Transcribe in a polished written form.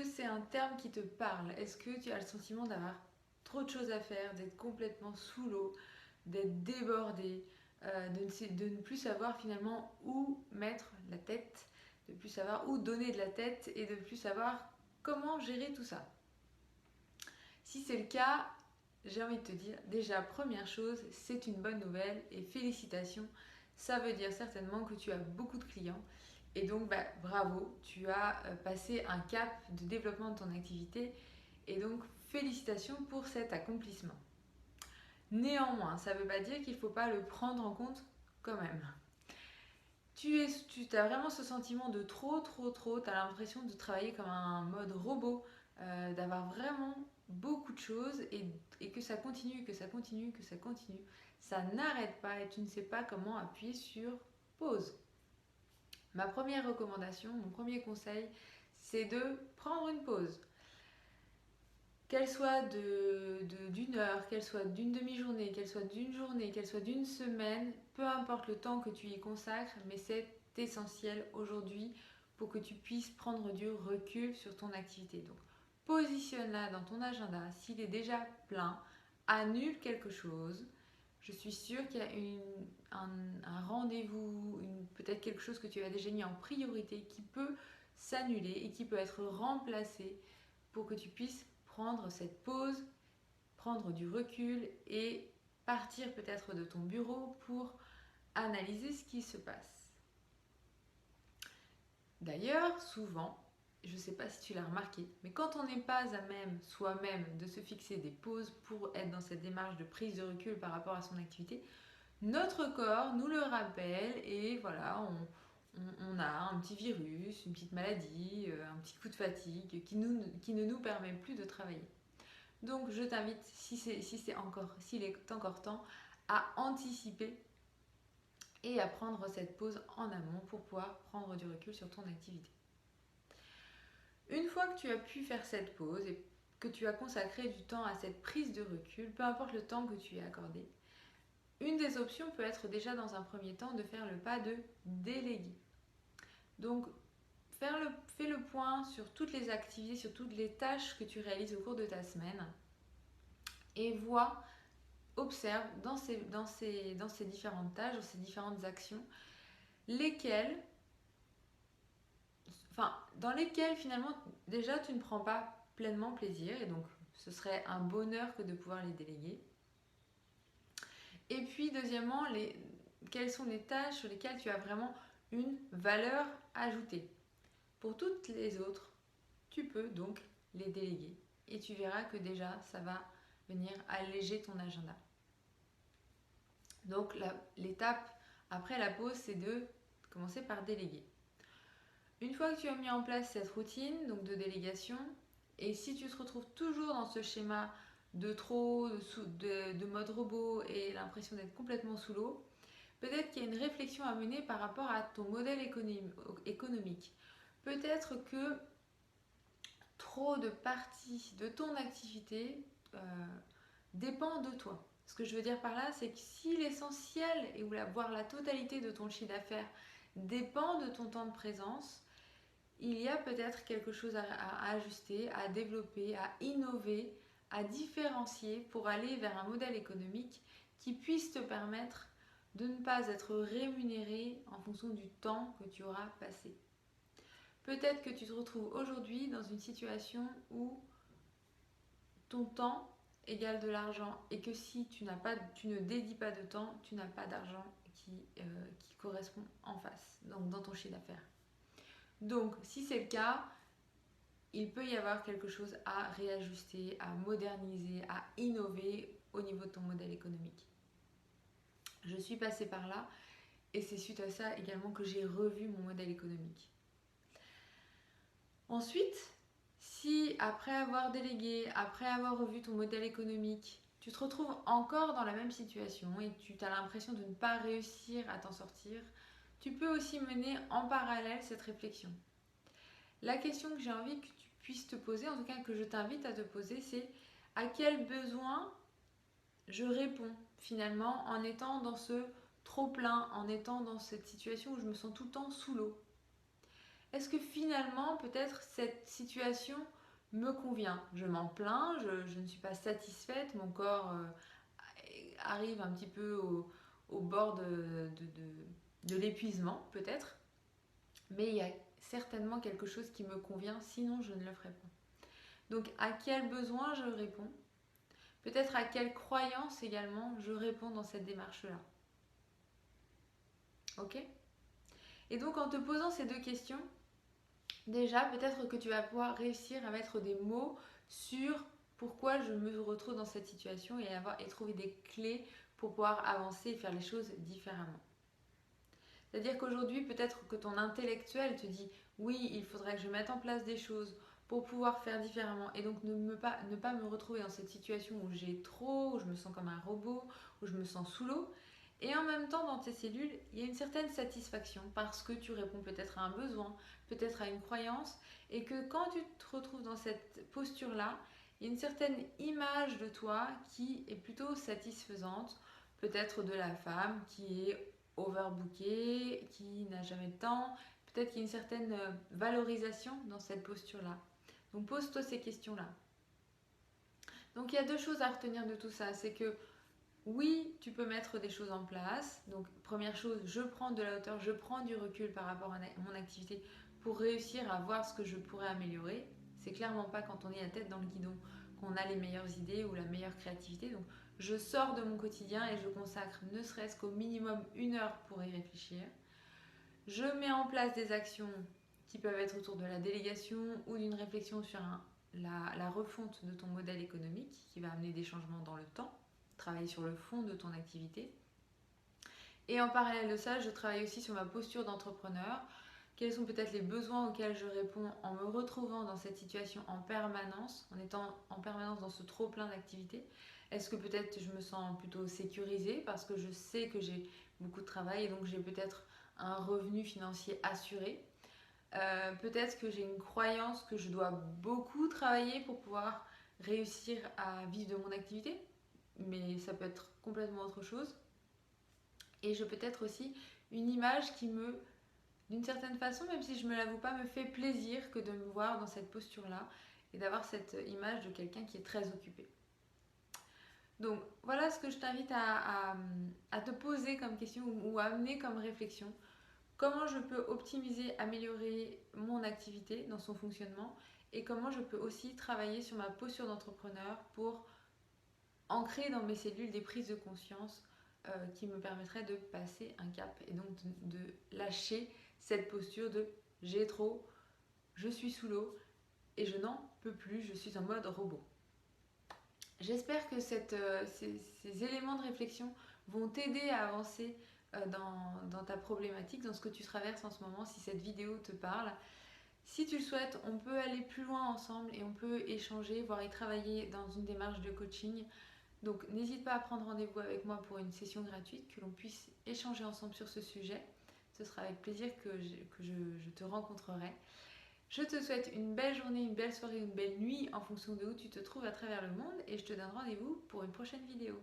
que c'est un terme qui te parle? Est-ce que tu as le sentiment d'avoir trop de choses à faire, d'être complètement sous l'eau, d'être débordé, de ne plus savoir finalement où mettre la tête, de ne plus savoir où donner de la tête et de ne plus savoir comment gérer tout ça? Si c'est le cas, j'ai envie de te dire, déjà, première chose, c'est une bonne nouvelle et félicitations. Ça veut dire certainement que tu as beaucoup de clients et donc bravo, tu as passé un cap de développement de ton activité et donc félicitations pour cet accomplissement. Néanmoins, ça ne veut pas dire qu'il ne faut pas le prendre en compte quand même. Tu as vraiment ce sentiment de trop, tu as l'impression de travailler comme un mode robot, d'avoir vraiment beaucoup de choses et que ça continue, que ça continue, que ça continue. Ça n'arrête pas et tu ne sais pas comment appuyer sur pause. Ma première recommandation, mon premier conseil, c'est de prendre une pause. Qu'elle soit d'une heure, qu'elle soit d'une demi-journée, qu'elle soit d'une journée, qu'elle soit d'une semaine, peu importe le temps que tu y consacres, mais c'est essentiel aujourd'hui pour que tu puisses prendre du recul sur ton activité. Donc, positionne-la dans ton agenda. S'il est déjà plein, annule quelque chose. Je suis sûre qu'il y a un rendez-vous, peut-être quelque chose que tu as déjà mis en priorité qui peut s'annuler et qui peut être remplacé pour que tu puisses prendre cette pause, prendre du recul et partir peut-être de ton bureau pour analyser ce qui se passe. D'ailleurs, souvent, je ne sais pas si tu l'as remarqué, mais quand on n'est pas à même soi-même de se fixer des pauses pour être dans cette démarche de prise de recul par rapport à son activité, notre corps nous le rappelle et voilà, on a un petit virus, une petite maladie, un petit coup de fatigue qui ne nous permet plus de travailler. Donc je t'invite, s'il est encore temps, à anticiper et à prendre cette pause en amont pour pouvoir prendre du recul sur ton activité. Une fois que tu as pu faire cette pause et que tu as consacré du temps à cette prise de recul, peu importe le temps que tu y as accordé, une des options peut être déjà dans un premier temps de faire le pas de déléguer. Donc fais le point sur toutes les activités, sur toutes les tâches que tu réalises au cours de ta semaine et observe dans ces différentes tâches, dans ces différentes actions, lesquelles, dans lesquelles finalement déjà tu ne prends pas pleinement plaisir et donc ce serait un bonheur que de pouvoir les déléguer. Et puis deuxièmement, quelles sont les tâches sur lesquelles tu as vraiment une valeur ajoutée. Pour toutes les autres, tu peux donc les déléguer et tu verras que déjà ça va venir alléger ton agenda. Donc l'étape après la pause, c'est de commencer par déléguer. Une fois que tu as mis en place cette routine donc de délégation, et si tu te retrouves toujours dans ce schéma de mode robot et l'impression d'être complètement sous l'eau, peut-être qu'il y a une réflexion à mener par rapport à ton modèle économique. Peut-être que trop de parties de ton activité dépend de toi. Ce que je veux dire par là, c'est que si l'essentiel, voire la totalité de ton chiffre d'affaires dépend de ton temps de présence, il y a peut-être quelque chose à ajuster, à développer, à innover, à différencier pour aller vers un modèle économique qui puisse te permettre de ne pas être rémunéré en fonction du temps que tu auras passé. Peut-être que tu te retrouves aujourd'hui dans une situation où ton temps égale de l'argent et que si tu ne dédies pas de temps, tu n'as pas d'argent qui correspond en face, donc dans ton chiffre d'affaires. Donc, si c'est le cas, il peut y avoir quelque chose à réajuster, à moderniser, à innover au niveau de ton modèle économique. Je suis passée par là et c'est suite à ça également que j'ai revu mon modèle économique. Ensuite, si après avoir délégué, après avoir revu ton modèle économique, tu te retrouves encore dans la même situation et tu as l'impression de ne pas réussir à t'en sortir, tu peux aussi mener en parallèle cette réflexion. La question que j'ai envie que tu puisses te poser, en tout cas que je t'invite à te poser, c'est à quel besoin je réponds finalement en étant dans ce trop-plein, en étant dans cette situation où je me sens tout le temps sous l'eau. est-ce que finalement peut-être cette situation me convient? Je m'en plains, je ne suis pas satisfaite, mon corps arrive un petit peu au bord de l'épuisement peut-être, mais il y a certainement quelque chose qui me convient, sinon je ne le ferai pas. Donc à quel besoin je réponds? Peut-être à quelle croyance également je réponds dans cette démarche-là. Ok? Et donc en te posant ces deux questions, déjà peut-être que tu vas pouvoir réussir à mettre des mots sur pourquoi je me retrouve dans cette situation et trouver des clés pour pouvoir avancer et faire les choses différemment. C'est-à-dire qu'aujourd'hui, peut-être que ton intellectuel te dit oui, il faudrait que je mette en place des choses pour pouvoir faire différemment et donc ne pas me retrouver dans cette situation où j'ai trop, où je me sens comme un robot, où je me sens sous l'eau. Et en même temps, dans tes cellules, il y a une certaine satisfaction parce que tu réponds peut-être à un besoin, peut-être à une croyance, et que quand tu te retrouves dans cette posture-là, il y a une certaine image de toi qui est plutôt satisfaisante, peut-être de la femme qui est overbookée, qui n'a jamais le temps, peut-être qu'il y a une certaine valorisation dans cette posture-là. Donc pose-toi ces questions-là. Donc il y a deux choses à retenir de tout ça, c'est que oui, tu peux mettre des choses en place. Donc, première chose, je prends de la hauteur, je prends du recul par rapport à mon activité pour réussir à voir ce que je pourrais améliorer. C'est clairement pas quand on est la tête dans le guidon qu'on a les meilleures idées ou la meilleure créativité. Donc, je sors de mon quotidien et je consacre ne serait-ce qu'au minimum 1 heure pour y réfléchir. Je mets en place des actions qui peuvent être autour de la délégation ou d'une réflexion sur la refonte de ton modèle économique qui va amener des changements dans le temps, travailler sur le fond de ton activité. Et en parallèle de ça, je travaille aussi sur ma posture d'entrepreneur. Quels sont peut-être les besoins auxquels je réponds en me retrouvant dans cette situation en permanence, en étant en permanence dans ce trop-plein d'activités? Est-ce que peut-être je me sens plutôt sécurisée parce que je sais que j'ai beaucoup de travail et donc j'ai peut-être un revenu financier assuré? Peut-être que j'ai une croyance que je dois beaucoup travailler pour pouvoir réussir à vivre de mon activité, mais ça peut être complètement autre chose. Et je peux être aussi une image qui me, d'une certaine façon, même si je ne me l'avoue pas, me fait plaisir que de me voir dans cette posture-là et d'avoir cette image de quelqu'un qui est très occupé. Donc voilà ce que je t'invite à te poser comme question ou à amener comme réflexion. Comment je peux optimiser, améliorer mon activité dans son fonctionnement et comment je peux aussi travailler sur ma posture d'entrepreneur pour ancrer dans mes cellules des prises de conscience qui me permettraient de passer un cap et donc de lâcher cette posture de j'ai trop, je suis sous l'eau et je n'en peux plus, je suis en mode robot. J'espère que ces éléments de réflexion vont t'aider à avancer dans ta problématique, dans ce que tu traverses en ce moment, si cette vidéo te parle. Si tu le souhaites, on peut aller plus loin ensemble et on peut échanger, voire y travailler dans une démarche de coaching. Donc n'hésite pas à prendre rendez-vous avec moi pour une session gratuite, que l'on puisse échanger ensemble sur ce sujet. Ce sera avec plaisir que je te rencontrerai. Je te souhaite une belle journée, une belle soirée, une belle nuit en fonction de où tu te trouves à travers le monde et je te donne rendez-vous pour une prochaine vidéo.